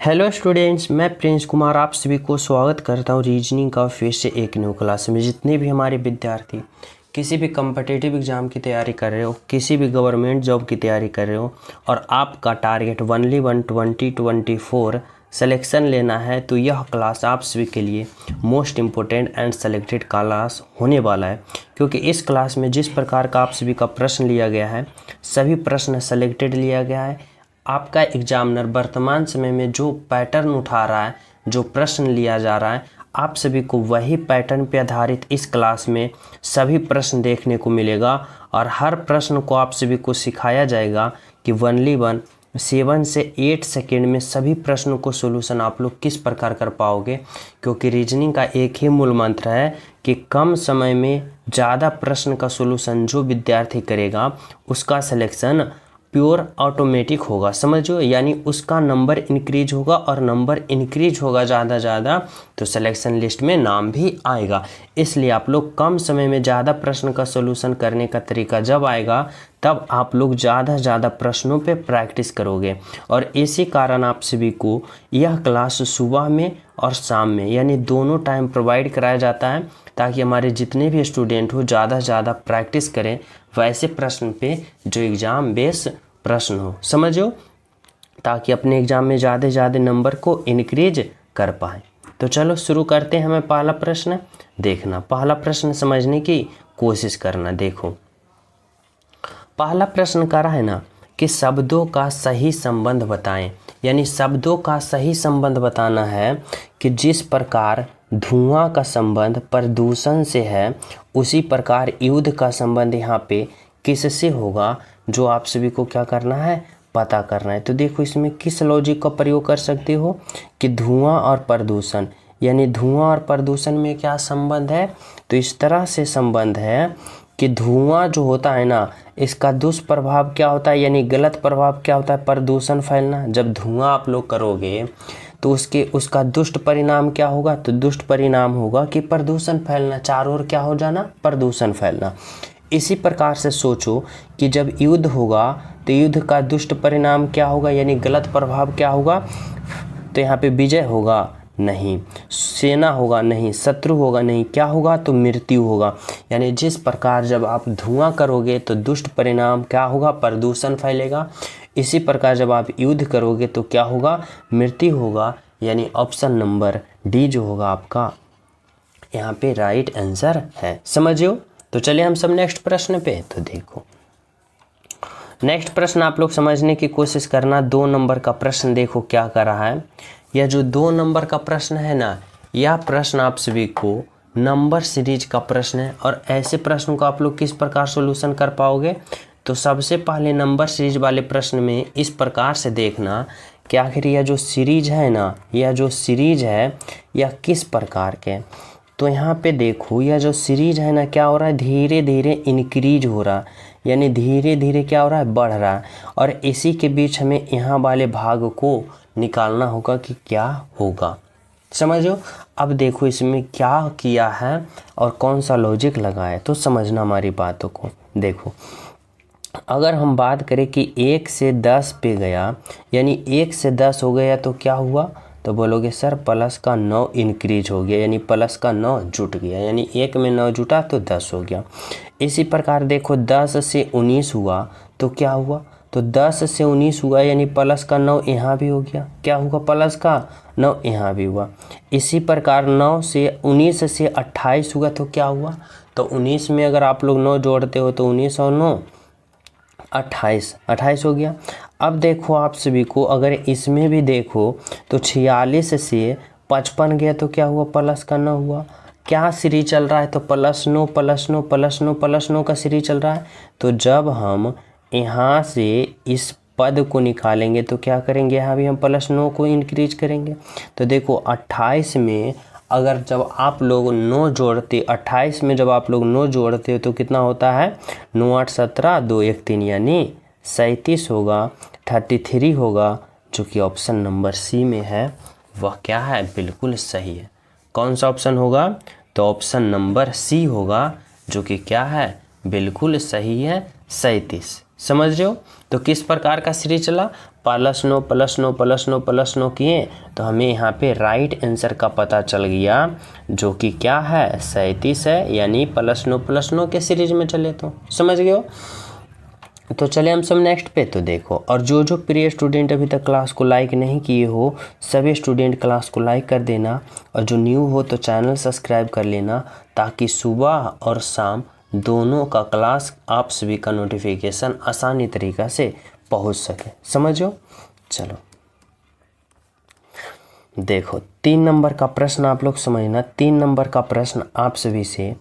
Hello students, मैं Prince Kumar आप सभी को स्वागत करता हूं रीजनिंग का फिर से एक न्यू क्लास में। जितने भी हमारे विद्यार्थी किसी भी कम्पिटिटिव एग्ज़ाम की तैयारी कर रहे हो, किसी भी गवर्नमेंट जॉब की तैयारी कर रहे हो और आपका टारगेट ओनली 2024 सिलेक्शन लेना है, तो यह क्लास आप सभी के लिए most important and selected class होने वाला है। क्योंकि इस क्लास में जिस प्रकार का आप सभी का प्रश्न लिया गया है, सभी प्रश्न सेलेक्टेड लिया गया है। आपका एग्जामिनर वर्तमान समय में जो पैटर्न उठा रहा है, जो प्रश्न लिया जा रहा है, आप सभी को वही पैटर्न पर आधारित इस क्लास में सभी प्रश्न देखने को मिलेगा। और हर प्रश्न को आप सभी को सिखाया जाएगा कि ओनली 7 से 8 सेकेंड में सभी प्रश्नों को सोल्यूशन आप लोग किस प्रकार कर पाओगे। क्योंकि रीजनिंग का एक ही मूल मंत्र है कि कम समय में ज़्यादा प्रश्न का सोल्यूशन जो विद्यार्थी करेगा उसका सिलेक्शन प्योर ऑटोमेटिक होगा, समझो। यानी उसका नंबर इंक्रीज होगा और नंबर इंक्रीज होगा ज़्यादा तो सिलेक्शन लिस्ट में नाम भी आएगा। इसलिए आप लोग कम समय में ज़्यादा प्रश्न का सोल्यूशन करने का तरीका जब आएगा तब आप लोग ज़्यादा प्रश्नों पे प्रैक्टिस करोगे। और इसी कारण आप सभी को यह क्लास सुबह में और शाम में यानी दोनों टाइम प्रोवाइड कराया जाता है, ताकि हमारे जितने भी स्टूडेंट हो ज़्यादा प्रैक्टिस करें वैसे प्रश्न पे जो एग्ज़ाम बेस प्रश्न हो, समझो, ताकि अपने एग्ज़ाम में ज़्यादा नंबर को इनक्रीज कर पाए। तो चलो शुरू करते हैं। हमें पहला प्रश्न देखना, पहला प्रश्न समझने की कोशिश करना। देखो पहला प्रश्न कह रहा है ना कि शब्दों का सही संबंध बताएं। यानी शब्दों का सही संबंध बताना है कि जिस प्रकार धुआं का संबंध प्रदूषण से है, उसी प्रकार युद्ध का संबंध यहाँ पे किससे होगा, जो आप सभी को क्या करना है, पता करना है। तो देखो इसमें किस लॉजिक का प्रयोग कर सकते हो कि धुआं और प्रदूषण, यानी धुआं और प्रदूषण में क्या संबंध है। तो इस तरह से संबंध है कि धुआं जो होता है ना, इसका दुष्प्रभाव क्या होता है, यानी गलत प्रभाव क्या होता है, प्रदूषण फैलना। जब धुआं आप लोग करोगे तो उसका दुष्ट परिणाम क्या होगा, तो दुष्ट परिणाम होगा कि प्रदूषण फैलना, चारों ओर क्या हो जाना, प्रदूषण फैलना। इसी प्रकार से सोचो कि जब युद्ध होगा तो युद्ध का दुष्ट परिणाम क्या होगा, यानी गलत प्रभाव क्या होगा। तो यहाँ पे विजय होगा नहीं, सेना होगा नहीं, शत्रु होगा नहीं, क्या होगा, तो मृत्यु होगा। यानी जिस प्रकार जब आप धुआं करोगे तो दुष्ट परिणाम क्या होगा, प्रदूषण फैलेगा। इसी प्रकार जब आप युद्ध करोगे तो क्या होगा, मृत्यु होगा। यानी ऑप्शन नंबर डी जो होगा आपका यहाँ पे राइट आंसर है, समझियो। तो चलिए हम सब नेक्स्ट प्रश्न पे। तो देखो नेक्स्ट प्रश्न आप लोग समझने की कोशिश करना। 2 नंबर का प्रश्न देखो क्या कर रहा है। यह जो 2 नंबर का प्रश्न है ना, यह प्रश्न आप सभी को नंबर सीरीज का प्रश्न है। और ऐसे प्रश्नों का आप लोग किस प्रकार सोल्यूशन कर पाओगे, तो सबसे पहले नंबर सीरीज वाले प्रश्न में इस प्रकार से देखना कि आखिर यह जो सीरीज है ना, यह जो सीरीज है यह किस प्रकार के। तो यहाँ पे देखो यह जो सीरीज है ना, क्या हो रहा है, धीरे धीरे इंक्रीज हो रहा, यानी धीरे धीरे क्या हो रहा है, बढ़ रहा है। और इसी के बीच हमें यहाँ वाले भाग को निकालना होगा कि क्या होगा, समझो। अब देखो इसमें क्या किया है और कौन सा लॉजिक लगा है, तो समझना हमारी बातों को। देखो अगर हम बात करें कि 1 से 10 पे गया, यानी 1 से 10 हो गया तो क्या हुआ, तो बोलोगे सर प्लस का 9 इंक्रीज हो गया, यानी प्लस का 9 जुट गया, यानी 1 में 9 जुटा तो 10 हो गया। इसी प्रकार देखो 10 से 19 हुआ तो क्या हुआ, तो 10 से 19 हुआ यानी प्लस का 9 यहाँ भी हो गया, क्या हुआ, प्लस का 9 यहाँ भी हुआ। इसी प्रकार 19 से 28 हुआ तो क्या हुआ, तो 19 में अगर आप लोग 9 जोड़ते हो तो 19 और 9 28 हो गया। अब देखो आप सभी को अगर इसमें भी देखो तो 46 से 55 गया तो क्या हुआ, प्लस का 9 हुआ। क्या सीरीज चल रहा है, तो +9 का सीरीज चल रहा है। तो जब हम यहाँ से इस पद को निकालेंगे तो क्या करेंगे, यहाँ भी हम +9 को इंक्रीज करेंगे। तो देखो 28 में अगर जब आप लोग 9 जोड़ते, 28 में जब आप लोग 9 जोड़ते हो तो कितना होता है, 9 8 17 2 1 3 यानी 37 होगा, 33 होगा, जो कि ऑप्शन नंबर सी में है वह क्या है, बिल्कुल सही है। कौन सा ऑप्शन होगा, तो ऑप्शन नंबर सी होगा, जो कि क्या है, बिल्कुल सही है, 37। समझ रहे हो। तो किस प्रकार का सीरीज चला, प्लस 9 प्लस 9 प्लस 9 प्लस 9 किए तो हमें यहाँ पे राइट आंसर का पता चल गया, जो कि क्या है 37 है, यानी प्लस 9 के सीरीज में चले तो समझ गए हो। तो चले हम सब नेक्स्ट पे। तो देखो, और जो प्रिय स्टूडेंट अभी तक क्लास को लाइक नहीं किए हो, सभी स्टूडेंट क्लास को लाइक कर देना, और जो न्यू हो तो चैनल सब्सक्राइब कर लेना, ताकि सुबह और शाम दोनों का क्लास आप सभी का नोटिफिकेशन आसानी तरीक़ा से पहुंच सके। समझो। चलो देखो, 3 नंबर का प्रश्न आप लोग समझना। 3 नंबर का प्रश्न आप सभी से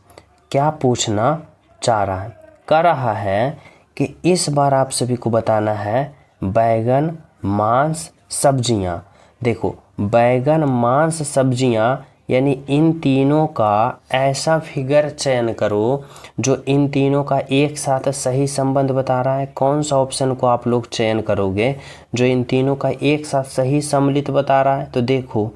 क्या पूछना चाह रहा है, कर रहा है कि इस बार आप सभी को बताना है बैगन, मांस, सब्जियां। देखो, बैगन, मांस, सब्जियां, यानी इन तीनों का ऐसा फिगर चयन करो जो इन तीनों का एक साथ सही संबंध बता रहा है। कौन सा ऑप्शन को आप लोग चयन करोगे जो इन तीनों का एक साथ सही सम्मिलित बता रहा है? तो देखो,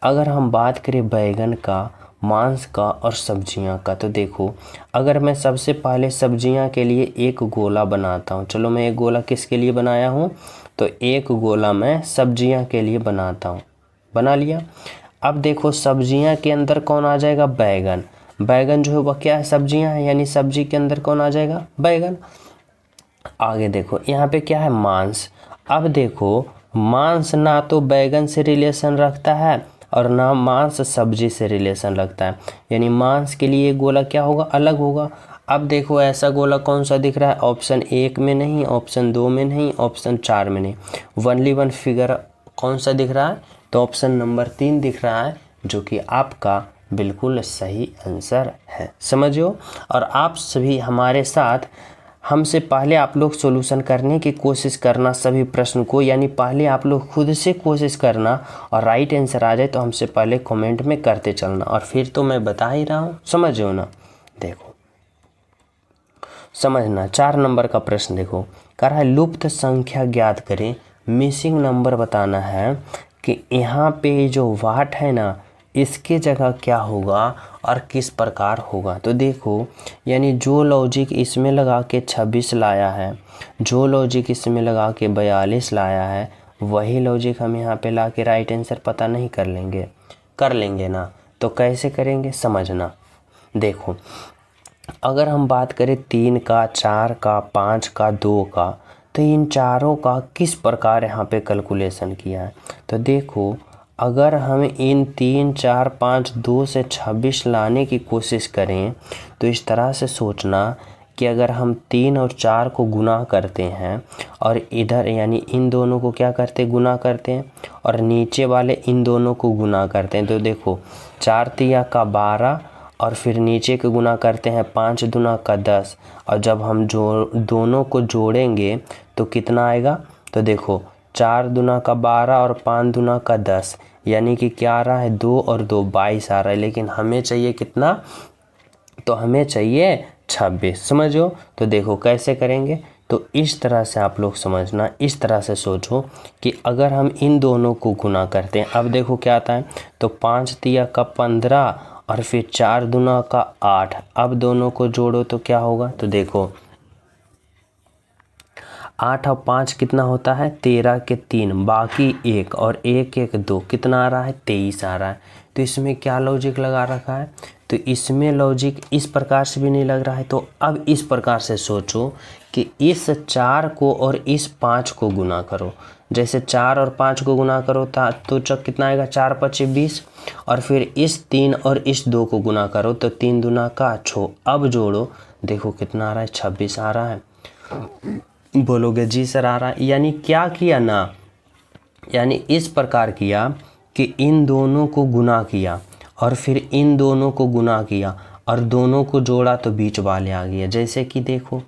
अगर हम बात करें बैगन का, मांस का और सब्जियां का, तो देखो, अगर मैं सबसे पहले सब्जियां के लिए एक गोला बनाता हूं। चलो, मैं एक गोला किसके लिए बनाया हूं? तो एक गोला मैं सब्जियां के लिए बनाता हूं। बना लिया। अब देखो, सब्जियां के अंदर कौन आ जाएगा? बैगन। बैगन जो है वह क्या है? सब्जियां है, यानी सब्जी के अंदर कौन आ जाएगा? बैगन। आगे देखो, यहाँ पे क्या है? मांस। अब देखो, मांस ना तो बैगन से रिलेशन रखता है और ना मांस सब्जी से रिलेशन रखता है, यानी मांस के लिए गोला क्या होगा? अलग होगा। अब देखो, ऐसा गोला कौन सा दिख रहा है? ऑप्शन 1 में नहीं, ऑप्शन 2 में नहीं, ऑप्शन 4 में नहीं, वनली वन फिगर कौन सा दिख रहा है? तो ऑप्शन नंबर 3 दिख रहा है, जो कि आपका बिल्कुल सही आंसर है। समझो। और आप सभी हमारे साथ, हमसे पहले आप लोग सॉल्यूशन करने की कोशिश करना सभी प्रश्न को, यानी पहले आप लोग खुद से कोशिश करना, और राइट आंसर आ जाए तो हमसे पहले कमेंट में करते चलना, और फिर तो मैं बता ही रहा हूँ। समझो ना। देखो, समझना। 4 नंबर का प्रश्न देखो, कह रहा है लुप्त संख्या ज्ञात करें। मिसिंग नंबर बताना है कि यहाँ पे जो वाट है ना, इसके जगह क्या होगा और किस प्रकार होगा। तो देखो, यानी जो लॉजिक इसमें लगा के 26 लाया है, जो लॉजिक इसमें लगा के 42 लाया है, वही लॉजिक हम यहाँ पे ला के राइट आंसर पता नहीं कर लेंगे ना। तो कैसे करेंगे समझना। देखो, अगर हम बात करें 3 का, 4 का, 5 का, 2 का, तो इन चारों का किस प्रकार यहाँ पे कैलकुलेशन किया है। तो देखो, अगर हम इन 3, 4, 5, 2 से 26 लाने की कोशिश करें तो इस तरह से सोचना कि अगर हम 3 और 4 को गुना करते हैं और इधर यानी इन दोनों को क्या करते हैं? गुना करते हैं, और नीचे वाले इन दोनों को गुना करते हैं। तो देखो, 4 तिया का 12, और फिर नीचे के गुना करते हैं 5 दूना का 10, और जब हम दोनों को जोड़ेंगे तो कितना आएगा? तो देखो, 4 दूना का 12 और 5 दूना का 10, यानी कि क्या आ रहा है? 2 और 2 22 आ रहा है, लेकिन हमें चाहिए कितना? तो हमें चाहिए 26। समझो। तो देखो कैसे करेंगे। तो इस तरह से आप लोग समझना, इस तरह से सोचो कि अगर हम इन दोनों को गुना करते हैं, अब देखो क्या आता है। तो 5 तिया का 15 और फिर 4 दूना का 8, अब दोनों को जोड़ो तो क्या होगा? तो देखो, 8 और 5 कितना होता है? 13 के 3, बाकी 1 और 1 1 2, कितना आ रहा है? 23 आ रहा है। तो इसमें क्या लॉजिक लगा रखा है? तो इसमें लॉजिक इस प्रकार से भी नहीं लग रहा है। तो अब इस प्रकार से सोचो कि इस 4 को और इस 5 को गुना करो। जैसे 4 और 5 को गुना करो तो कितना आएगा? 4 5 20, और फिर इस 3 और इस 2 को गुना करो तो 3 दूना का 6, अब जोड़ो, देखो कितना आ रहा है? 26 आ रहा है। बोलोगे जी सर आ रहा है, यानी क्या किया ना, यानी इस प्रकार किया कि इन दोनों को गुना किया और फिर इन दोनों को गुना किया और दोनों को जोड़ा तो बीच वाले आ गया। जैसे कि देखो,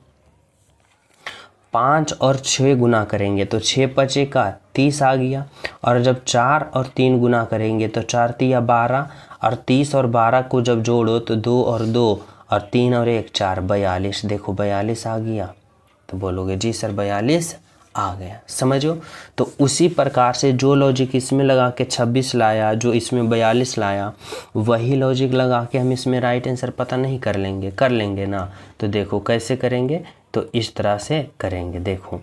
5 और 6 गुना करेंगे तो 6 5 का 30 आ गया, और जब 4 और 3 गुना करेंगे तो 4 तिया 12, और 30 और 12 को जब जोड़ो तो 2 और 2 और 3 और 1 4, 42। देखो 42 आ गया। तो बोलोगे जी सर 42 आ गया। समझो। तो उसी प्रकार से जो लॉजिक इसमें लगा के 26 लाया, जो इसमें 42 लाया, वही लॉजिक लगा के हम इसमें राइट आंसर पता नहीं कर लेंगे ना। तो देखो कैसे करेंगे। तो इस तरह से करेंगे। देखो,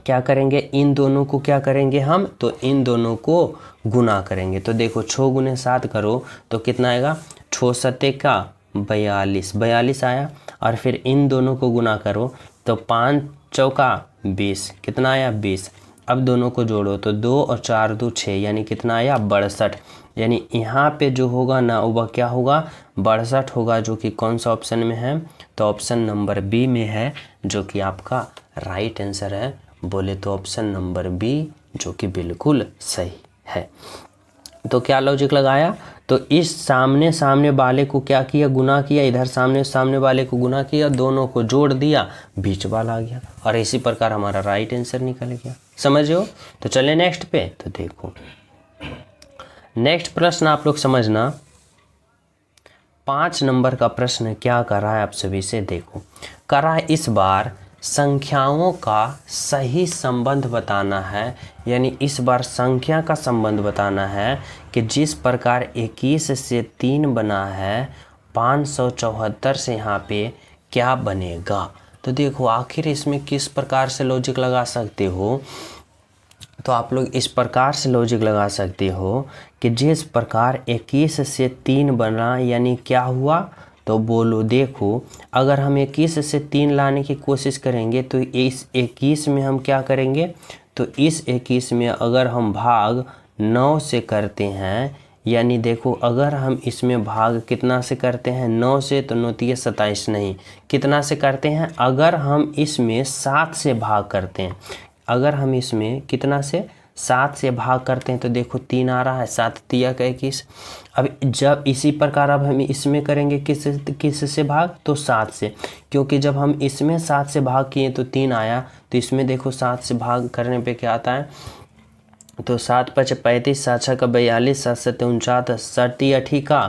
क्या करेंगे, इन दोनों को क्या करेंगे हम, तो इन दोनों को गुना करेंगे। तो देखो 6 गुने 7 करो तो कितना आएगा, 6 सत्ते का 42, 42 आया। और फिर इन दोनों को गुना करो तो 5 चौका 20, कितना आया 20। अब दोनों को जोड़ो तो 2 और 4 2 6, यानी कितना आया 62। यानी यहाँ पे जो होगा ना वह क्या होगा, 62 होगा, जो कि कौन सा ऑप्शन में है, तो ऑप्शन नंबर बी में है, जो कि आपका राइट आंसर है। बोले तो ऑप्शन नंबर बी जो कि बिल्कुल सही है। तो क्या लॉजिक लगाया, तो इस सामने सामने वाले को क्या किया, गुना किया, इधर सामने सामने वाले को गुना किया, दोनों को जोड़ दिया, बीच वाला आ गया, और इसी प्रकार हमारा राइट आंसर निकल गया। समझ हो। तो चले नेक्स्ट पे। तो देखो नेक्स्ट प्रश्न आप लोग समझना, 5 नंबर का प्रश्न क्या कर रहा है आप सभी से, देखो कर रहा है इस बार संख्याओं का सही संबंध बताना है। यानी इस बार संख्या का संबंध बताना है कि जिस प्रकार 21 से 3 बना है, 574 से यहाँ पे क्या बनेगा। तो देखो आखिर इसमें किस प्रकार से लॉजिक लगा सकते हो, तो आप लोग इस प्रकार से लॉजिक लगा सकते हो कि जिस प्रकार 21 से 3 बना, यानी क्या हुआ, तो बोलो देखो अगर हम 21 से 3 लाने की कोशिश करेंगे तो इस 21 में हम क्या करेंगे, तो इस 21 में अगर हम भाग 9 से करते हैं, यानी देखो अगर हम इसमें भाग कितना से करते हैं, 9 से, तो 9 3 27 नहीं, कितना से करते हैं, अगर हम इसमें 7 से भाग करते हैं, अगर हम इसमें कितना से 7 से भाग करते हैं, तो देखो 3 आ रहा है, 7 तिया का 21। अब जब इसी प्रकार अब हम इसमें करेंगे किस से भाग, तो 7 से, क्योंकि जब हम इसमें 7 से भाग किए तो 3 आया, तो इसमें देखो 7 से भाग करने पे क्या आता है, तो 7 5 35, 7 6 का 42, 7 7 49, 7 8 का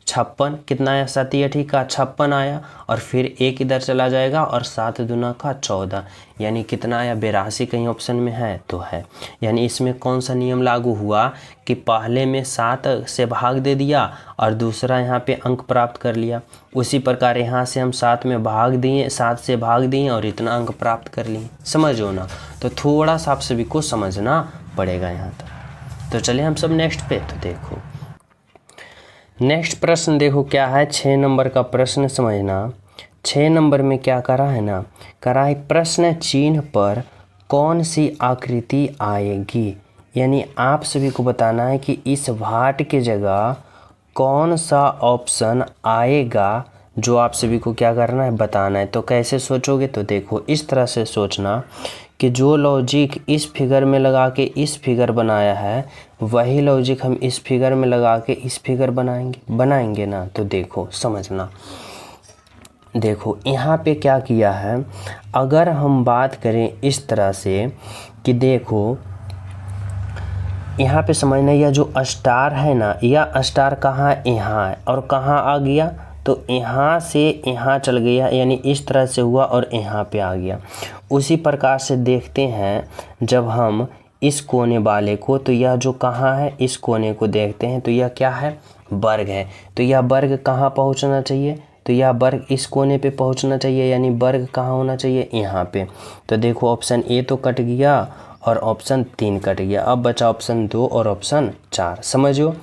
56, कितना आया, 7 8 का 56 आया, और फिर एक इधर चला जाएगा, और 7 दूना का 14, यानी कितना आया 82, कहीं ऑप्शन में है तो है। यानी इसमें कौन सा नियम लागू हुआ कि पहले में 7 से भाग दे दिया और दूसरा यहाँ पे अंक प्राप्त कर लिया, उसी प्रकार यहाँ से हम 7 में भाग दिए, 7 से भाग दिए और इतना अंक प्राप्त कर लिए। समझो ना, तो थोड़ा सा आप सभी को समझना पड़ेगा यहाँ तक। तो चलिए हम सब नेक्स्ट पे। तो देखो नेक्स्ट प्रश्न देखो क्या है, 6 नंबर का प्रश्न समझना। 6 नंबर में क्या करा है ना, करा है प्रश्न चिन्ह पर कौन सी आकृति आएगी। यानी आप सभी को बताना है कि इस भाट के जगह कौन सा ऑप्शन आएगा, जो आप सभी को क्या करना है, बताना है। तो कैसे सोचोगे, तो देखो इस तरह से सोचना कि जो लॉजिक इस फिगर में लगा के इस फिगर बनाया है, वही लॉजिक हम इस फिगर में लगा के इस फिगर बनाएंगे ना। तो देखो समझना, देखो यहाँ पे क्या किया है, अगर हम बात करें इस तरह से कि देखो यहाँ पे समझना, यह जो स्टार है ना, यह स्टार कहाँ है, यहाँ है, और कहाँ आ गया, तो यहाँ से यहाँ चल गया, यानी इस तरह से हुआ और यहाँ पे आ गया। उसी प्रकार से देखते हैं जब हम इस कोने वाले को, तो यह जो कहाँ है, इस कोने को देखते हैं, तो यह क्या है, वर्ग है। तो यह वर्ग कहाँ पहुँचना चाहिए, तो यह वर्ग इस कोने पे पहुँचना चाहिए, यानी वर्ग कहाँ होना चाहिए, यहाँ पे। तो देखो ऑप्शन ए तो कट गया और ऑप्शन 3 कट गया, अब बचा ऑप्शन 2 और ऑप्शन 4। समझो।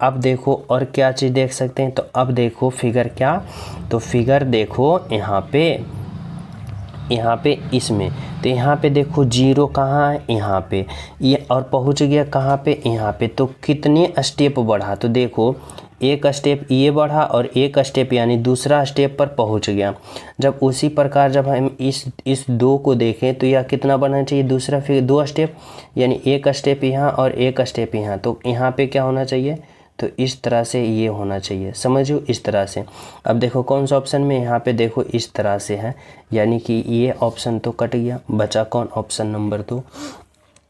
अब देखो और क्या चीज़ देख सकते हैं, तो अब देखो फिगर क्या, तो फिगर देखो यहाँ पे इसमें, तो यहाँ पे देखो 0 कहाँ है, यहाँ पे, ये और पहुँच गया कहाँ पे, यहाँ पे। तो कितने स्टेप बढ़ा, तो देखो एक स्टेप ये बढ़ा और एक स्टेप यानी दूसरा स्टेप पर पहुंच गया। जब उसी प्रकार जब हम इस 2 को देखें तो यह कितना बनना चाहिए, दूसरा फिर 2 स्टेप, यानी एक स्टेप यहाँ और एक स्टेप यहाँ। तो यहाँ पे क्या होना चाहिए, तो इस तरह से ये होना चाहिए। समझो इस तरह से। अब देखो कौन सा ऑप्शन में, यहाँ पे देखो इस तरह से है, यानी कि ये ऑप्शन तो कट गया, बचा कौन, ऑप्शन नंबर 2।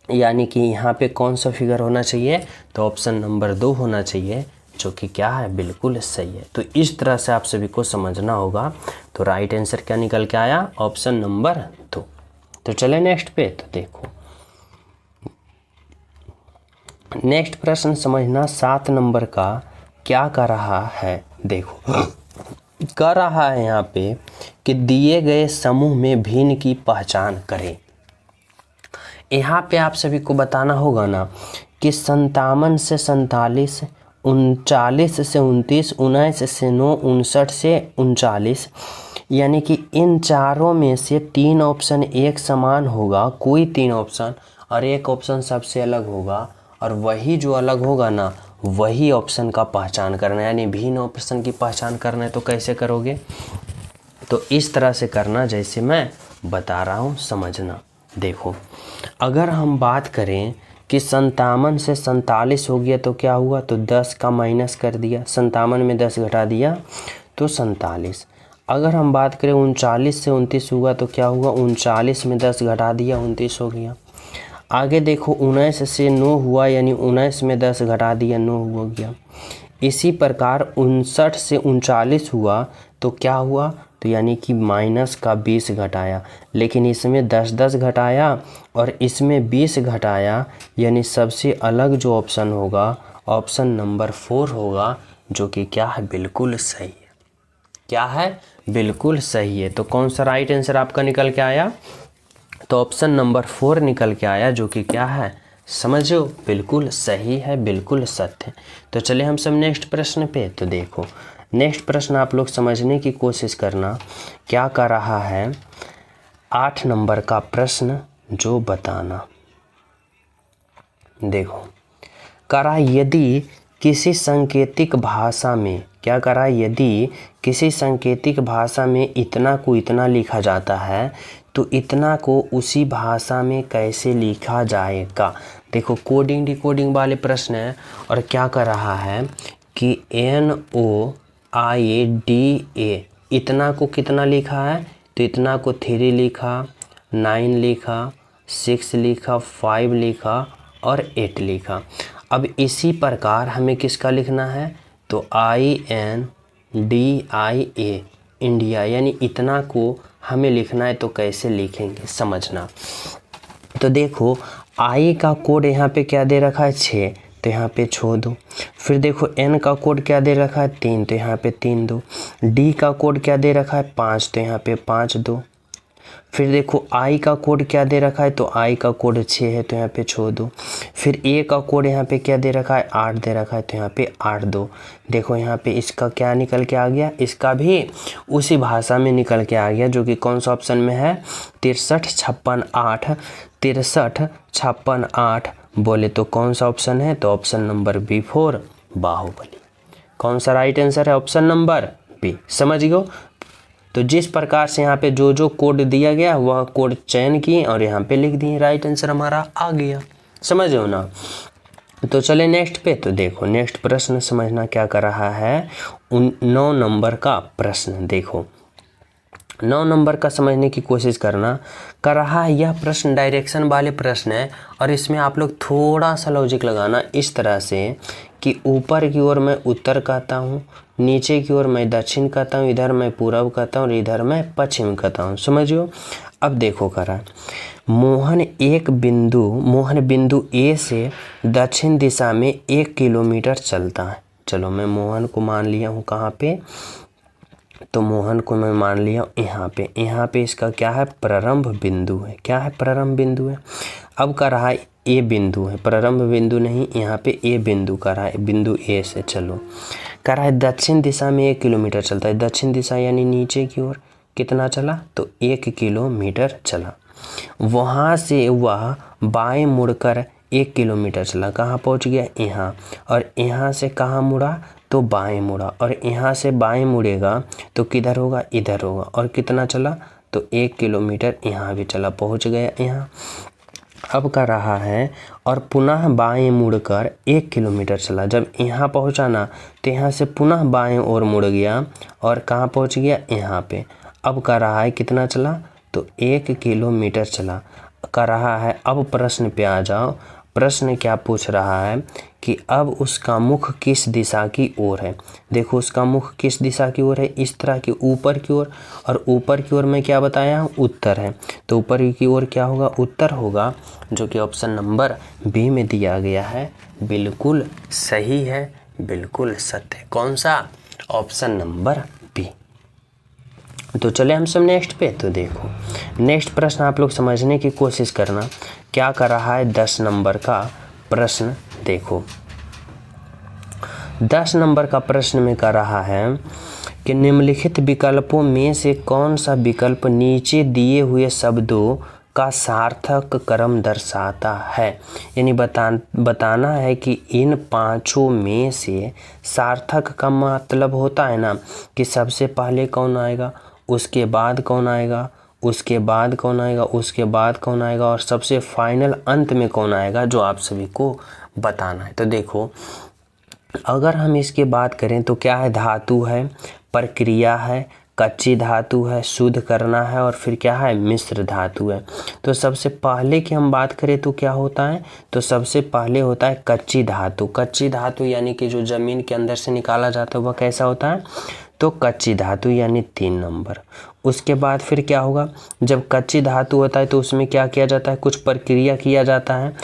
यानी कि यहाँ पे कौन सा फिगर होना चाहिए, तो ऑप्शन नंबर 2 होना चाहिए, जो कि क्या है, बिल्कुल सही है। तो इस तरह से आप सभी को समझना होगा। तो राइट आंसर क्या निकल के आया, ऑप्शन नंबर 2। तो चले नेक्स्ट पे। तो देखो नेक्स्ट प्रश्न समझना, 7 नंबर का क्या कर रहा है, देखो कर रहा है यहाँ पे कि दिए गए समूह में भिन्न की पहचान करें। यहाँ पे आप सभी को बताना होगा ना कि 57 से 47, 39 से 29, 19 से 9, 59 से 39, यानी कि इन चारों में से 3 ऑप्शन एक समान होगा, कोई 3 ऑप्शन, और एक ऑप्शन सबसे अलग होगा, और वही जो अलग होगा ना वही ऑप्शन का पहचान करना है, यानी भिन्न ऑप्शन की पहचान करना है। तो कैसे करोगे? तो इस तरह से करना जैसे मैं बता रहा हूँ, समझना। देखो, अगर हम बात करें कि 57 से 47 हो गया तो क्या हुआ, तो 10 का माइनस कर दिया, 57 में 10 घटा दिया तो 47। अगर हम बात करें 39 से 29 हुआ तो क्या हुआ, 39 में 10 घटा दिया, 29 हो गया। आगे देखो 19 से 9 हुआ, यानी 19 में 10 घटा दिया, 9 हो गया। इसी प्रकार 59 से 39 हुआ तो क्या हुआ, तो यानी कि माइनस का 20 घटाया, लेकिन इसमें 10 घटाया और इसमें 20 घटाया, यानी सबसे अलग जो ऑप्शन होगा ऑप्शन नंबर 4 होगा, जो कि क्या है, बिल्कुल सही है। क्या है? बिल्कुल सही है। तो कौन सा राइट आंसर आपका निकल के आया? तो ऑप्शन नंबर 4 निकल के आया, जो कि क्या है, समझो, बिल्कुल सही है, बिल्कुल सत्य। तो चलिए हम सब नेक्स्ट प्रश्न पे। तो देखो, नेक्स्ट प्रश्न आप लोग समझने की कोशिश करना, क्या कर रहा है, 8 नंबर का प्रश्न जो बताना। देखो, करा यदि किसी सांकेतिक भाषा में, क्या करा, यदि किसी सांकेतिक भाषा में इतना को इतना लिखा जाता है तो इतना को उसी भाषा में कैसे लिखा जाएगा। देखो, कोडिंग डिकोडिंग वाले प्रश्न है, और क्या कर रहा है कि NOIDA, इतना को कितना लिखा है, तो इतना को 3 लिखा, 9 लिखा, 6 लिखा, 5 लिखा और 8 लिखा। अब इसी प्रकार हमें किसका लिखना है, तो INDIA, इंडिया, यानी इतना को हमें लिखना है। तो कैसे लिखेंगे, समझना। तो देखो, आई का कोड यहाँ पे क्या दे रखा है, 6, तो यहाँ पे छोड़ दो। फिर देखो N का कोड क्या दे रखा है, 3, तो यहाँ पे 3 दो। D का कोड क्या दे रखा है, 5, तो यहाँ पे 5 दो। फिर देखो I का कोड क्या दे रखा है, तो I का कोड 6 है, तो यहाँ पे छोड़ दो। फिर A का कोड यहाँ पे क्या दे रखा है, 8 दे रखा है, तो यहाँ पे 8 दो। देखो यहाँ पे इसका क्या निकल के आ गया, इसका भी उसी भाषा में निकल के आ गया, जो कि कौन सा ऑप्शन में है, 63 56 8, 63 56 8 बोले तो कौन सा ऑप्शन है, तो ऑप्शन नंबर B4 बाहुबली। कौन सा राइट आंसर है, ऑप्शन नंबर बी। समझ गए? तो जिस प्रकार से यहाँ पे जो जो कोड दिया गया वह कोड चयन किए और यहाँ पे लिख दिए, राइट आंसर हमारा आ गया। समझ हो ना? तो चले नेक्स्ट पे। तो देखो, नेक्स्ट प्रश्न समझना क्या कर रहा है, 9 नंबर का प्रश्न। देखो, 9 नंबर का समझने की कोशिश करना। कर रहा है, यह प्रश्न डायरेक्शन वाले प्रश्न है, और इसमें आप लोग थोड़ा सा लॉजिक लगाना, इस तरह से कि ऊपर की ओर मैं उत्तर कहता हूँ, नीचे की ओर मैं दक्षिण कहता हूँ, इधर मैं पूरब कहता हूँ और इधर मैं पश्चिम कहता हूँ। समझियो। अब देखो करा, मोहन बिंदु ए से दक्षिण दिशा में 1 किलोमीटर चलता है। चलो, मैं मोहन को मान लिया हूँ कहाँ पे, तो मोहन को मैं मान लिया यहाँ पे। यहाँ पे इसका क्या है, प्रारंभ बिंदु है। क्या है, प्रारंभ बिंदु है। अब कर रहा है ए बिंदु है, प्रारंभ बिंदु नहीं, यहाँ पे ए बिंदु कर रहा है, बिंदु ए से। चलो, कर रहा है दक्षिण दिशा में 1 किलोमीटर चलता है। दक्षिण दिशा यानी नीचे की ओर कितना चला, तो 1 किलोमीटर चला। वहाँ से वह बाएं मुड़कर 1 किलोमीटर चला, कहाँ पहुँच गया, यहाँ। और यहाँ से कहाँ मुड़ा, तो बाएं मुड़ा, और यहाँ से बाएं मुड़ेगा तो किधर होगा, इधर होगा। और कितना चला, तो 1 किलोमीटर यहाँ भी चला, पहुँच गया यहाँ। अब कर रहा है, और पुनः बाएं मुड़कर 1 किलोमीटर चला। जब यहाँ पहुँचा ना, तो यहाँ से पुनः बाएं ओर मुड़ गया और कहाँ पहुँच गया, यहाँ पे। अब कर रहा है कितना चला, तो 1 किलोमीटर चला। कर रहा है, अब प्रश्न पे आ जाओ। प्रश्न क्या पूछ रहा है कि अब उसका मुख किस दिशा की ओर है। देखो, उसका मुख किस दिशा की ओर है, इस तरह की, ऊपर की ओर। और ऊपर की ओर मैं क्या बताया हूँ, उत्तर है। तो ऊपर की ओर क्या होगा, उत्तर होगा, जो कि ऑप्शन नंबर बी में दिया गया है। बिल्कुल सही है, बिल्कुल सत्य। कौन सा, ऑप्शन नंबर बी। तो चले हम सब नेक्स्ट पे। तो देखो नेक्स्ट प्रश्न आप लोग समझने की कोशिश करना, क्या कर रहा है 10 नंबर का प्रश्न। देखो 10 नंबर का प्रश्न में कर रहा है कि निम्नलिखित विकल्पों में से कौन सा विकल्प नीचे दिए हुए शब्दों का सार्थक क्रम दर्शाता है। यानी बताना है कि इन पांचों में से सार्थक का मतलब होता है ना कि सबसे पहले कौन आएगा, उसके बाद कौन आएगा, उसके बाद कौन आएगा, उसके बाद कौन आएगा और सबसे फाइनल अंत में कौन आएगा, जो आप सभी को बताना है। तो देखो अगर हम इसके बात करें तो क्या है, धातु है, प्रक्रिया है, कच्ची धातु है, शुद्ध करना है और फिर क्या है, मिश्र धातु है। तो सबसे पहले की हम बात करें तो क्या होता है, तो सबसे पहले होता है कच्ची धातु। कच्ची धातु यानी कि जो ज़मीन के अंदर से निकाला जाता है वह कैसा होता है, तो कच्ची धातु यानी 3 नंबर। उसके बाद फिर क्या होगा, जब कच्ची धातु होता है तो उसमें क्या किया जाता है, कुछ प्रक्रिया किया जाता है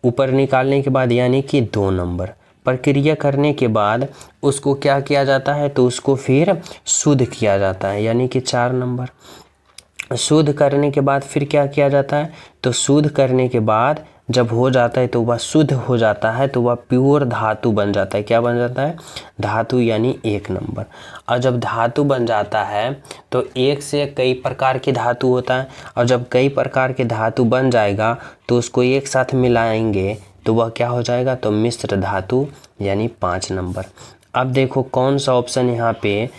ऊपर निकालने के बाद, यानी कि 2 नंबर। प्रक्रिया करने के बाद उसको क्या किया जाता है, तो उसको फिर शुद्ध किया जाता है यानी कि 4 नंबर। शुद्ध करने के बाद फिर क्या किया जाता है, तो शुद्ध करने के बाद जब हो जाता है तो वह शुद्ध हो जाता है तो वह प्योर धातु बन जाता है। क्या बन जाता है, धातु यानी 1 नंबर। और जब धातु बन जाता है तो एक से कई प्रकार की धातु होता है और जब कई प्रकार के धातु बन जाएगा तो उसको एक साथ मिलाएंगे तो वह क्या हो जाएगा, तो मिश्र धातु यानी 5 नंबर। अब देखो कौन सा ऑप्शन यहाँ पे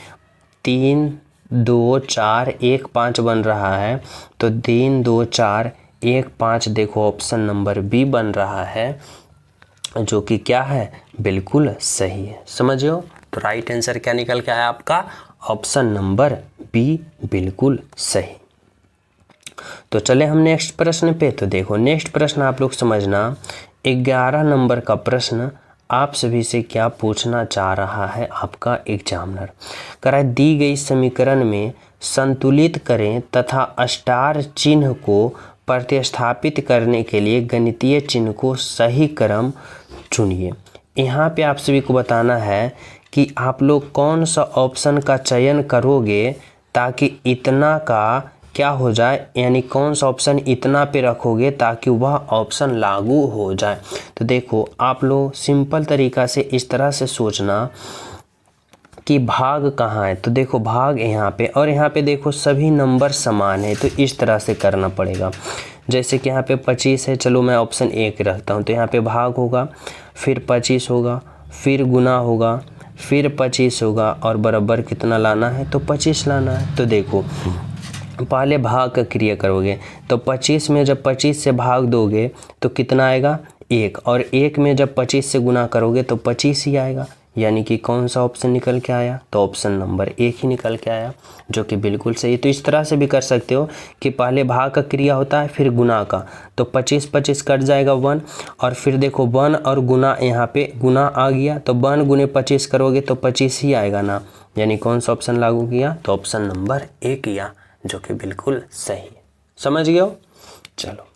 3 2 4 1 5 बन रहा है, तो 3 2 4 1 5 देखो ऑप्शन नंबर बी बन रहा है, जो कि क्या है, बिल्कुल सही है। समझियो, तो राइट आंसर क्या निकल के आया आपका, ऑप्शन नंबर बी बिल्कुल सही। तो चले हम नेक्स्ट प्रश्न पे। तो देखो नेक्स्ट प्रश्न आप लोग समझना, 11 नंबर का प्रश्न आप सभी से क्या पूछना चाह रहा है आपका एग्जामिनर। करा दी गई समीकरण में संतुलित करें तथा स्टार चिन्ह को प्रतिस्थापित करने के लिए गणितीय चिन्ह को सही क्रम चुनिए। यहाँ पे आप सभी को बताना है कि आप लोग कौन सा ऑप्शन का चयन करोगे ताकि इतना का क्या हो जाए, यानी कौन सा ऑप्शन इतना पे रखोगे ताकि वह ऑप्शन लागू हो जाए। तो देखो आप लोग सिंपल तरीका से इस तरह से सोचना कि भाग कहाँ है, तो देखो भाग यहाँ पे और यहाँ पे देखो सभी नंबर समान है, तो इस तरह से करना पड़ेगा। जैसे कि यहाँ पे 25 है, चलो मैं ऑप्शन 1 रखता हूँ, तो यहाँ पे भाग होगा, फिर 25 होगा, फिर गुना होगा, फिर 25 होगा और बराबर कितना लाना है, तो 25 लाना है। तो देखो पहले भाग का क्रिया करोगे तो 25 में जब 25 से भाग दोगे तो कितना आएगा, 1, और 1 में जब 25 से गुना करोगे तो 25 ही आएगा। यानी कि कौन सा ऑप्शन निकल के आया, तो ऑप्शन नंबर 1 ही निकल के आया, जो कि बिल्कुल सही। तो इस तरह से भी कर सकते हो कि पहले भाग का क्रिया होता है फिर गुना का, तो 25 25 कट जाएगा 1, और फिर देखो 1 और गुना, यहाँ पे गुना आ गया तो 1 गुने 25 करोगे तो 25 ही आएगा ना। यानी कौन सा ऑप्शन लागू किया, तो ऑप्शन नंबर 1 किया, जो कि बिल्कुल सही है। समझ गए हो। चलो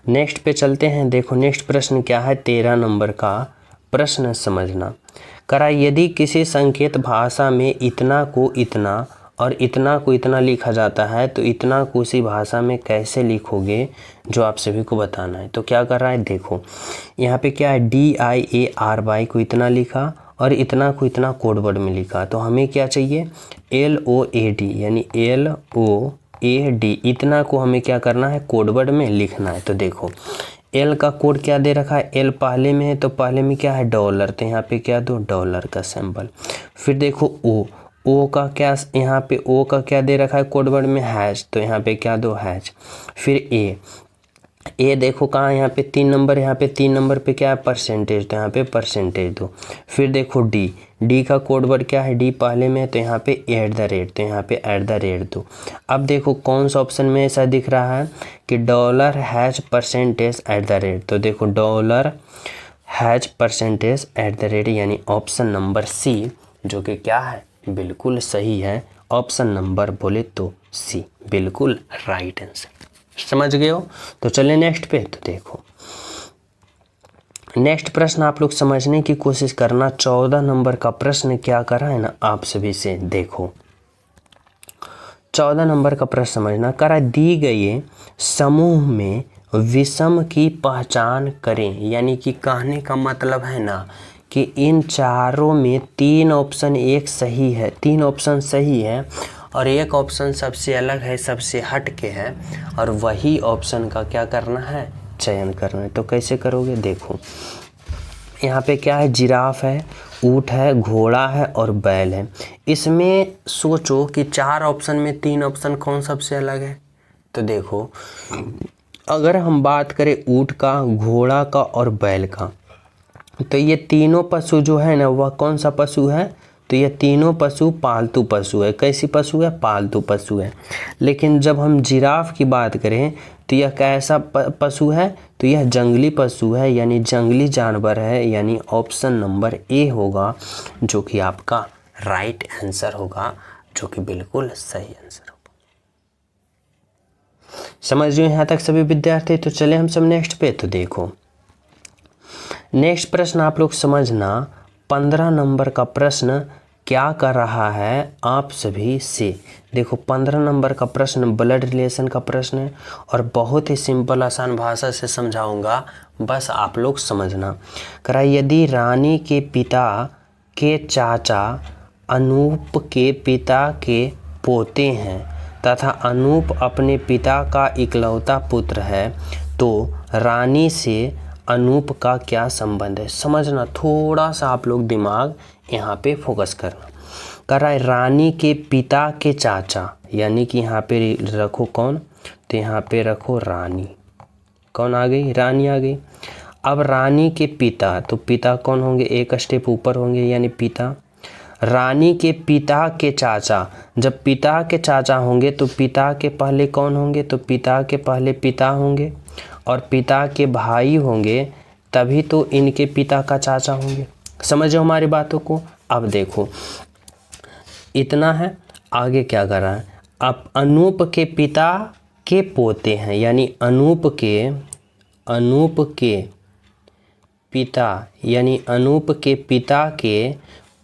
नेक्स्ट पे चलते हैं। देखो नेक्स्ट प्रश्न क्या है, 13 नंबर का प्रश्न समझना। करा यदि किसी संकेत भाषा में इतना को इतना और इतना को इतना लिखा जाता है तो इतना को उसी भाषा में कैसे लिखोगे, जो आप सभी को बताना है। तो क्या कर रहा है, देखो यहाँ पे क्या है, DIARY को इतना लिखा और इतना को इतना कोड वर्ड में लिखा, तो हमें क्या चाहिए, LOAD यानी LOAD, इतना को हमें क्या करना है, कोड वर्ड में लिखना है। तो देखो L का कोड क्या दे रखा है, L पहले में है तो पहले में क्या है, डॉलर, तो यहाँ पे क्या दो, डॉलर का सिंबल। फिर देखो O का क्या, यहाँ पे O का क्या दे रखा है कोड वर्ड में, हैश, तो यहाँ पे क्या दो, हैश। फिर ए देखो कहाँ, यहाँ पे 3 नंबर, यहाँ पे 3 नंबर पे क्या है, परसेंटेज, तो यहाँ पे परसेंटेज दो। फिर देखो डी का कोड वर्ड क्या है, डी पहले में है तो यहाँ पे @, तो यहाँ पे @ दो। अब देखो कौन सा ऑप्शन में ऐसा दिख रहा है कि $%, तो देखो $%, यानी ऑप्शन नंबर सी, जो कि क्या है, बिल्कुल सही है। ऑप्शन नंबर बोले तो सी बिल्कुल राइट आंसर। समझ गए हो। तो चलिए नेक्स्ट पे। तो देखो नेक्स्ट प्रश्न आप लोग समझने की कोशिश करना। 14 नंबर का प्रश्न क्या कर रहा है ना आप सभी से, देखो 14 नंबर का प्रश्न समझना। करा दी गई समूह में विषम की पहचान करें। यानी कि कहने का मतलब है ना कि इन चारों में 3 ऑप्शन एक सही है, 3 ऑप्शन सही है और एक ऑप्शन सबसे अलग है, सबसे हट के है, और वही ऑप्शन का क्या करना है, चयन करना है। तो कैसे करोगे, देखो यहाँ पे क्या है, जिराफ है, ऊँट है, घोड़ा है और बैल है। इसमें सोचो कि 4 ऑप्शन में 3 ऑप्शन कौन सबसे अलग है। तो देखो अगर हम बात करें ऊँट का, घोड़ा का और बैल का, तो ये तीनों पशु जो है ना वह कौन सा पशु है, तो ये तीनों पशु पालतू पशु है। कैसी पशु है, पालतू पशु है। लेकिन जब हम जिराफ की बात करें तो यह कैसा पशु है, तो यह जंगली पशु है, यानी जंगली जानवर है। यानी ऑप्शन नंबर ए होगा जो कि आपका राइट आंसर होगा, जो कि बिल्कुल सही आंसर होगा। समझ रहे हो यहाँ तक सभी विद्यार्थी। तो चले हम सब नेक्स्ट पे। तो देखो नेक्स्ट प्रश्न आप लोग समझना, 15 नंबर का प्रश्न क्या कर रहा है आप सभी से। देखो 15 नंबर का प्रश्न ब्लड रिलेशन का प्रश्न है और बहुत ही सिंपल आसान भाषा से समझाऊंगा, बस आप लोग समझना। करा यदि रानी के पिता के चाचा अनूप के पिता के पोते हैं तथा अनूप अपने पिता का इकलौता पुत्र है, तो रानी से अनूप का क्या संबंध है। समझना, थोड़ा सा आप लोग दिमाग यहाँ पे फोकस करना। कर रहा है रानी के पिता के चाचा, यानी कि यहाँ पे रखो कौन, तो यहाँ पे रखो रानी। कौन आ गई, रानी आ गई। अब रानी के पिता, तो पिता कौन होंगे, एक स्टेप ऊपर होंगे, यानी पिता। रानी के पिता के चाचा, जब पिता के चाचा होंगे तो पिता के पहले कौन होंगे, तो पिता के पहले पिता होंगे, और पिता के भाई होंगे तभी तो इनके पिता का चाचा होंगे। समझो हमारी बातों को। अब देखो इतना है, आगे क्या कर रहा है। अब अनूप के पिता के पोते हैं, यानी अनूप के पिता, यानी अनूप के पिता के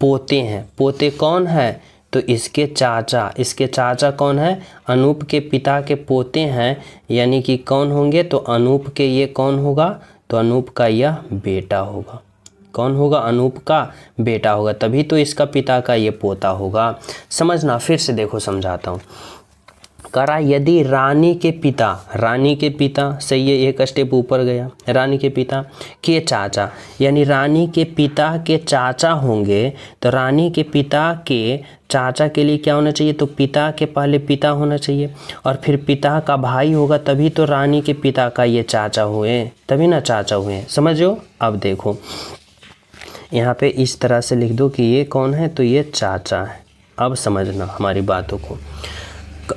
पोते हैं। पोते कौन है, तो इसके चाचा कौन है, अनूप के पिता के पोते हैं, यानी कि कौन होंगे, तो अनूप के ये कौन होगा, तो अनूप का यह बेटा होगा। कौन होगा, अनूप का बेटा होगा, तभी तो इसका पिता का ये पोता होगा। समझना, फिर से देखो समझाता हूँ। करा यदि रानी के पिता सही है, एक स्टेप ऊपर गया, रानी के पिता के चाचा, यानी रानी के पिता के चाचा होंगे, तो रानी के पिता के चाचा के लिए क्या होना चाहिए, तो पिता के पहले पिता होना चाहिए, और फिर पिता का भाई होगा, तभी तो रानी के पिता का ये चाचा हुए, तभी ना चाचा हुए। समझो। अब देखो यहाँ पे इस तरह से लिख दो कि ये कौन है, तो ये चाचा है। अब समझना हमारी बातों को।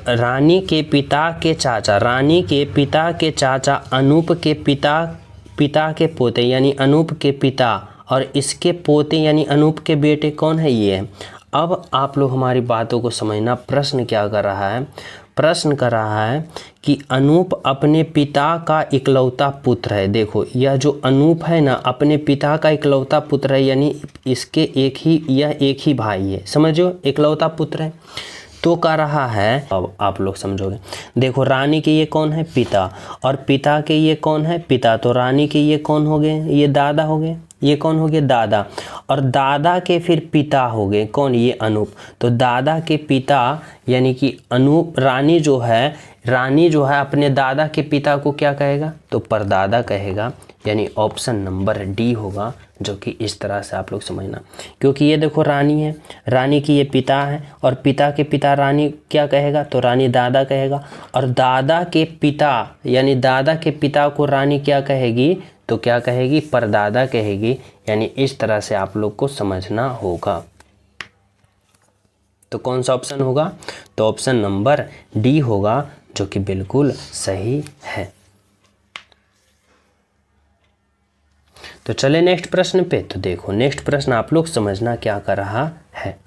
रानी के पिता के चाचा अनूप के पिता के पोते, यानी अनूप के पिता, और इसके पोते यानी अनूप के बेटे कौन है, ये है। अब आप लोग हमारी बातों को समझना। प्रश्न क्या कर रहा है, प्रश्न कर रहा है कि अनूप अपने पिता का इकलौता पुत्र है। देखो यह जो अनूप है ना, अपने पिता का इकलौता पुत्र है, यानी इसके यह एक ही भाई है। समझो, इकलौता पुत्र है। तो कह रहा है, अब आप लोग समझोगे। देखो रानी के ये कौन है, पिता, और पिता के ये कौन है, पिता, तो रानी के ये कौन हो गए, ये दादा हो गए। ये कौन हो गए, दादा, और दादा के फिर पिता हो गए कौन, ये अनूप। तो दादा के पिता यानी कि अनूप, रानी जो है अपने दादा के पिता को क्या कहेगा, तो परदादा कहेगा, यानी ऑप्शन नंबर डी होगा, जो कि इस तरह से आप लोग समझना। क्योंकि ये देखो रानी है, रानी की ये पिता है, और पिता के पिता रानी क्या कहेगा, तो रानी दादा कहेगा, और दादा के पिता यानी दादा के पिता को रानी क्या कहेगी, तो क्या कहेगी, परदादा कहेगी। यानी इस तरह से आप लोग को समझना होगा। तो कौन सा ऑप्शन होगा, तो ऑप्शन नंबर डी होगा, जो कि बिल्कुल सही है। तो चले नेक्स्ट प्रश्न पे। तो देखो नेक्स्ट प्रश्न आप लोग समझना क्या कर रहा है।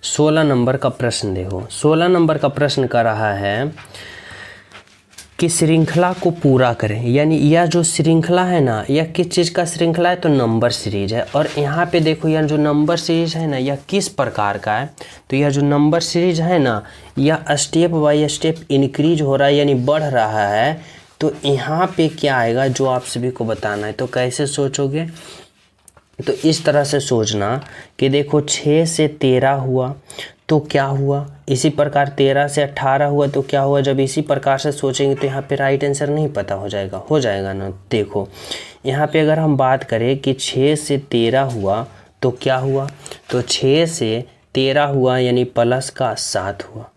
16 नंबर का प्रश्न देखो। 16 नंबर का प्रश्न कर रहा है की श्रृंखला को पूरा करें, यानी यह जो श्रृंखला है ना, यह किस चीज़ का श्रृंखला है, तो नंबर सीरीज है। और यहाँ पे देखो यह जो नंबर सीरीज है ना, यह किस प्रकार का है, तो यह जो नंबर सीरीज है ना, यह स्टेप बाय स्टेप इंक्रीज हो रहा है, यानी बढ़ रहा है। तो यहाँ पे क्या आएगा जो आप सभी को बताना है। तो कैसे सोचोगे, तो इस तरह से सोचना कि देखो 6 से 13 हुआ तो क्या हुआ, इसी प्रकार 13 से 18 हुआ तो क्या हुआ। जब इसी प्रकार से सोचेंगे तो यहाँ पे राइट आंसर नहीं पता हो जाएगा ना। देखो यहाँ पे अगर हम बात करें कि 6 से 13 हुआ तो क्या हुआ, तो 6 से 13 हुआ यानी प्लस का 7 हुआ,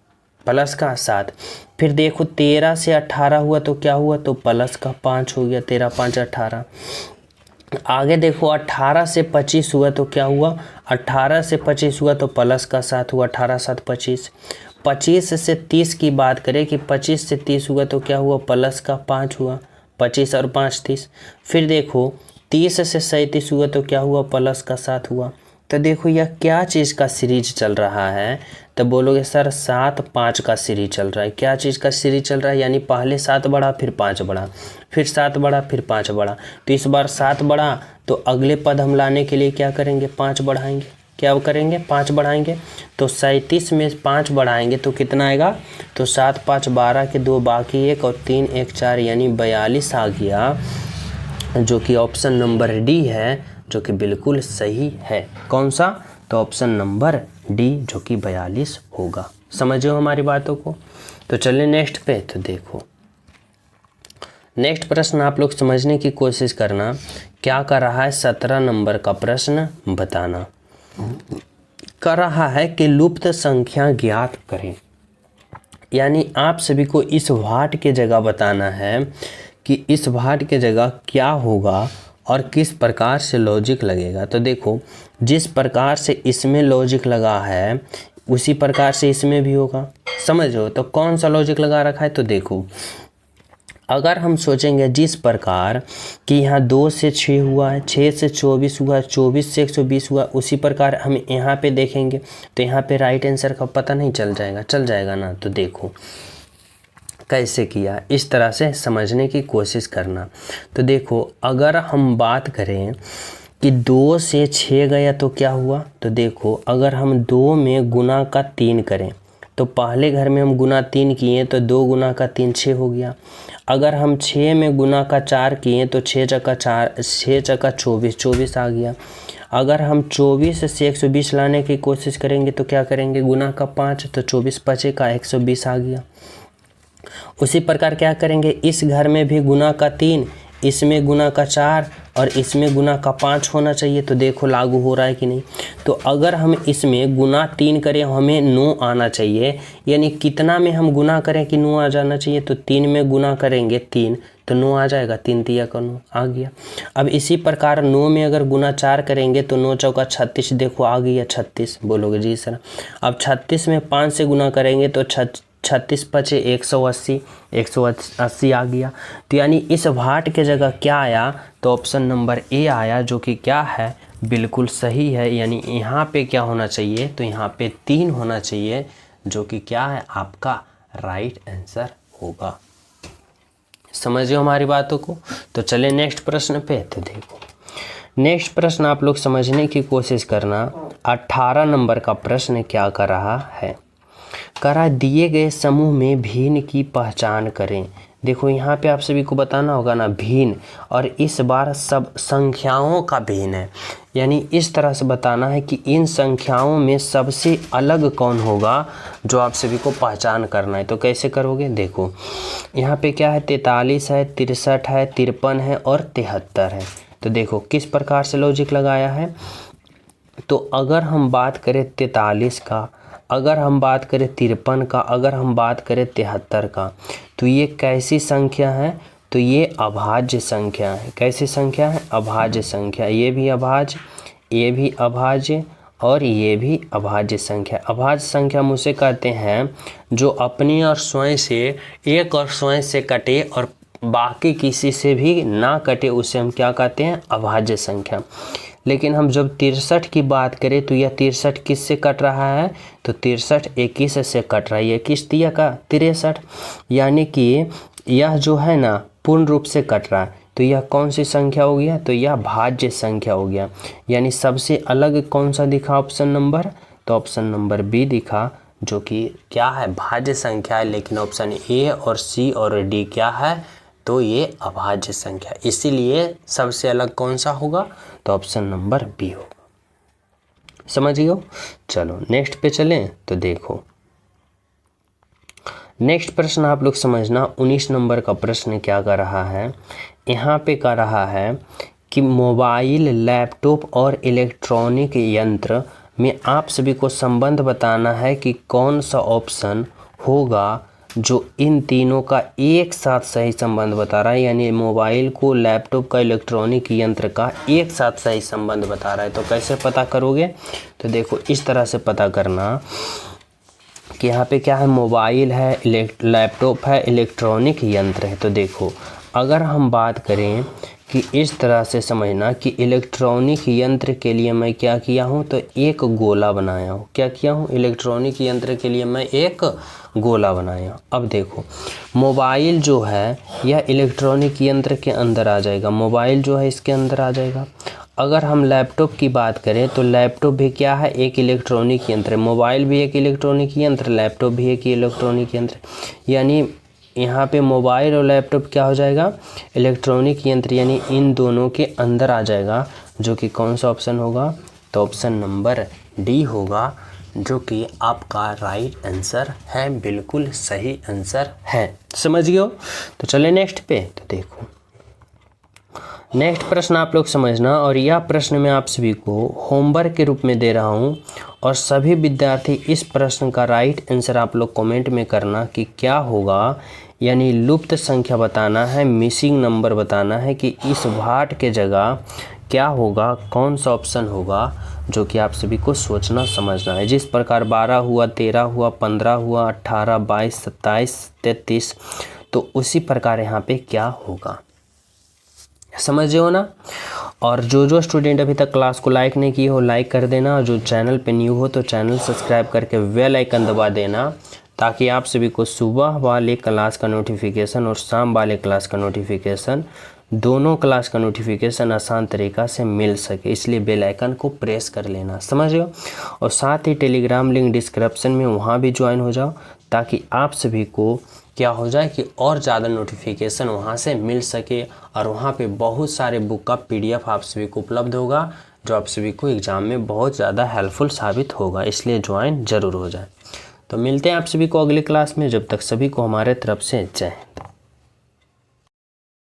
प्लस का 7। फिर देखो 13 से 18 हुआ तो क्या हुआ, तो प्लस का 5 हो गया, 13 5 18। आगे देखो 18 से 25 हुआ तो क्या हुआ, 18 से 25 हुआ तो प्लस का 7 हुआ, 18 7 25। 25 से 30 की बात करें कि 25 से 30 हुआ तो क्या हुआ, प्लस का 5 हुआ, 25 और 5 30। फिर देखो 30 से 37 हुआ तो क्या हुआ, प्लस का 7 हुआ। तो देखो यह क्या चीज़ का सीरीज चल रहा है, तो बोलोगे सर 7 5 का सीरीज चल रहा है। क्या चीज़ का सीरीज चल रहा है, यानी पहले 7 बढ़ा फिर 5 बढ़ा, फिर 7 बढ़ा फिर 5 बढ़ा। तो इस बार 7 बढ़ा तो अगले पद हम लाने के लिए क्या करेंगे, 5 बढ़ाएंगे। क्या करेंगे, 5 बढ़ाएंगे। तो 37 में 5 बढ़ाएंगे तो कितना आएगा, तो 7 5 12 के 2 बाकी 1 और 3 1 4 यानी 42 आ गया, जो कि ऑप्शन नंबर डी है, जो कि बिल्कुल सही है। कौन सा, तो ऑप्शन नंबर डी, जो कि 42 होगा। समझो हमारी बातों को। तो चलिए नेक्स्ट पे। तो देखो नेक्स्ट प्रश्न आप लोग समझने की कोशिश करना, क्या कर रहा है, 17 नंबर का प्रश्न बताना। कर रहा है कि लुप्त संख्या ज्ञात करें, यानी आप सभी को इस वाट के जगह बताना है कि इस वाट के जगह क्या होगा और किस प्रकार से लॉजिक लगेगा। तो देखो जिस प्रकार से इसमें लॉजिक लगा है उसी प्रकार से इसमें भी होगा, समझो। तो कौन सा लॉजिक लगा रखा है, तो देखो अगर हम सोचेंगे जिस प्रकार कि यहाँ 2 से 6 हुआ है, 6 से 24 हुआ है, 24 से 120 हुआ, उसी प्रकार हम यहाँ पे देखेंगे तो यहाँ पे राइट आंसर का पता नहीं चल जाएगा ना। तो देखो कैसे किया, इस तरह से समझने की कोशिश करना। तो देखो अगर हम बात करें कि 2 से 6 गया तो क्या हुआ, तो देखो अगर हम 2 में गुना का 3 करें तो पहले घर में हम गुना 3 किए तो 2 गुना का 3 6 हो गया। अगर हम 6 में गुना का 4 किए तो 6 चक्का 24 आ गया। अगर हम 24 से 120 लाने की कोशिश करेंगे तो क्या करेंगे, गुना का 5 तो 24 5 का 120 आ गया। उसी प्रकार क्या करेंगे, इस घर में भी गुना का 3, इसमें गुना का 4 और इसमें गुना का 5 होना चाहिए। तो देखो लागू हो रहा है कि नहीं। तो अगर हम इसमें गुना 3 करें हमें 9 आना चाहिए, यानी कितना में हम गुना करें कि 9 आ जाना चाहिए। तो 3 में गुना करेंगे 3 तो 9 आ जाएगा, 3 3 का 9 आ गया। अब इसी प्रकार 9 में अगर गुना 4 करेंगे तो 9 चौका 36, देखो आ गया 36। बोलोगे जी सर। अब 36 में 5 से गुना करेंगे तो 36 पचे 180 आ गया। तो यानी इस भाट के जगह क्या आया, तो ऑप्शन नंबर ए आया, जो कि क्या है, बिल्कुल सही है। यानी यहाँ पे क्या होना चाहिए, तो यहाँ पे 3 होना चाहिए, जो कि क्या है, आपका राइट आंसर होगा। समझिए हमारी बातों को। तो चले नेक्स्ट प्रश्न पे। तो देखो नेक्स्ट प्रश्न आप लोग समझने की कोशिश करना। 18 नंबर का प्रश्न क्या कर रहा है, दिए गए समूह में भिन्न की पहचान करें। देखो यहाँ पे आप सभी को बताना होगा ना भिन्न, और इस बार सब संख्याओं का भिन्न है, यानी इस तरह से बताना है कि इन संख्याओं में सबसे अलग कौन होगा, जो आप सभी को पहचान करना है। तो कैसे करोगे, देखो यहाँ पे क्या है, 43 है, 63 है, 53 है और 73 है। तो देखो किस प्रकार से लॉजिक लगाया है। तो अगर हम बात करें 43 का, अगर हम बात करें 53 का, अगर हम बात करें 73 का, तो ये कैसी संख्या है, तो ये अभाज्य संख्या है। कैसी संख्या है, अभाज्य संख्या। ये भी अभाज्य, ये भी अभाज्य और ये भी अभाज्य संख्या। अभाज्य संख्या हम उसे कहते हैं जो अपनी और स्वयं से, एक और स्वयं से कटे और बाकी किसी से भी ना कटे, उसे हम क्या कहते हैं, अभाज्य संख्या। लेकिन हम जब 63 की बात करें तो यह 63 किस से कट रहा है, तो 63 21 से कट रहा है। 21 दिया का 63, यानी कि यह जो है ना पूर्ण रूप से कट रहा है, तो यह कौन सी संख्या हो गया, तो यह भाज्य संख्या हो गया। यानी सबसे अलग कौन सा दिखा ऑप्शन नंबर, तो ऑप्शन नंबर बी दिखा, जो कि क्या है, भाज्य संख्या है। लेकिन ऑप्शन ए और सी और डी क्या है, तो ये अभाज्य संख्या, इसीलिए सबसे अलग कौन सा होगा, तो ऑप्शन नंबर बी होगा। समझ गए? चलो नेक्स्ट पे चलें। तो देखो नेक्स्ट प्रश्न आप लोग समझना, 19 नंबर का प्रश्न क्या कर रहा है, यहाँ पे कर रहा है कि मोबाइल, लैपटॉप और इलेक्ट्रॉनिक यंत्र में आप सभी को संबंध बताना है कि कौन सा ऑप्शन होगा जो इन तीनों का एक साथ सही संबंध बता रहा है। यानी मोबाइल को, लैपटॉप का, इलेक्ट्रॉनिक यंत्र का एक साथ सही संबंध बता रहा है। तो कैसे पता करोगे, तो देखो इस तरह से पता करना कि यहाँ पे क्या है, मोबाइल है, लैपटॉप है, इलेक्ट्रॉनिक यंत्र है। तो देखो अगर हम बात करें कि इस तरह से समझना कि इलेक्ट्रॉनिक यंत्र के लिए मैं क्या किया हूँ, तो एक गोला बनाया हूँ। क्या किया हूँ, इलेक्ट्रॉनिक यंत्र के लिए मैं एक गोला बनाया। अब देखो मोबाइल जो है यह इलेक्ट्रॉनिक यंत्र के अंदर आ जाएगा, मोबाइल जो है इसके अंदर आ जाएगा। अगर हम लैपटॉप की बात करें तो लैपटॉप भी क्या है, एक इलेक्ट्रॉनिक यंत्र है। मोबाइल भी एक इलेक्ट्रॉनिक यंत्र, लैपटॉप भी एक इलेक्ट्रॉनिक यंत्र। यानी यहाँ पे मोबाइल और लैपटॉप क्या हो जाएगा, इलेक्ट्रॉनिक यंत्र, यानी इन दोनों के अंदर आ जाएगा, जो कि कौन सा ऑप्शन होगा, तो ऑप्शन नंबर डी होगा, जो कि आपका राइट आंसर है, बिल्कुल सही आंसर है। समझ गए हो? तो चले नेक्स्ट पे। तो देखो नेक्स्ट प्रश्न आप लोग समझना, और यह प्रश्न मैं आप सभी को होमवर्क के रूप में दे रहा हूं, और सभी विद्यार्थी इस प्रश्न का राइट आंसर आप लोग कमेंट में करना कि क्या होगा। यानी लुप्त संख्या बताना है, मिसिंग नंबर बताना है कि इस भाट के जगह क्या होगा, कौन सा ऑप्शन होगा, जो कि आप सभी को सोचना समझना है। जिस प्रकार 12 हुआ, 13 हुआ, 15 हुआ, 18, 22, 27, 33, तो उसी प्रकार यहाँ पे क्या होगा। समझ हो ना? और जो स्टूडेंट अभी तक क्लास को लाइक नहीं किए हो, लाइक कर देना, और जो चैनल पे न्यू हो तो चैनल सब्सक्राइब करके बेल आइकन दबा देना, ताकि आप सभी को सुबह वाले क्लास का नोटिफिकेशन और शाम वाले क्लास का नोटिफिकेशन, दोनों क्लास का नोटिफिकेशन आसान तरीक़ा से मिल सके। इसलिए बेल आइकन को प्रेस कर लेना। समझ लो? और साथ ही टेलीग्राम लिंक डिस्क्रिप्शन में, वहाँ भी ज्वाइन हो जाओ, ताकि आप सभी को क्या हो जाए कि और ज़्यादा नोटिफिकेशन वहाँ से मिल सके। और वहाँ पे बहुत सारे बुक का PDF आप सभी को उपलब्ध होगा, जो आप सभी को एग्ज़ाम में बहुत ज़्यादा हेल्पफुल साबित होगा। इसलिए ज्वाइन ज़रूर हो जाए। तो मिलते हैं आप सभी को अगली क्लास में। जब तक सभी को हमारे तरफ से जय हिंद।